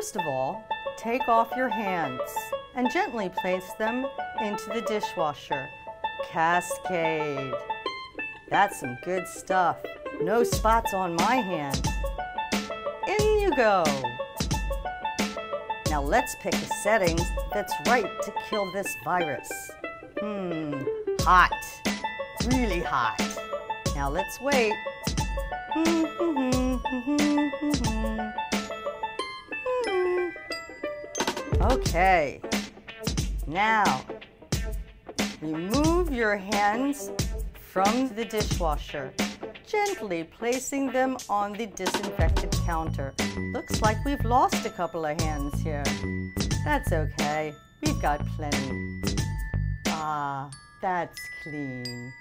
First of all, take off your hands and gently place them into the dishwasher. Cascade. That's some good stuff. No spots on my hands. In you go. Now let's pick a setting that's right to kill this virus. Hot. Really hot. Now let's wait. Okay. Now, remove your hands from the dishwasher, gently placing them on the disinfected counter. Looks like we've lost a couple of hands here. That's okay. We've got plenty. Ah, that's clean.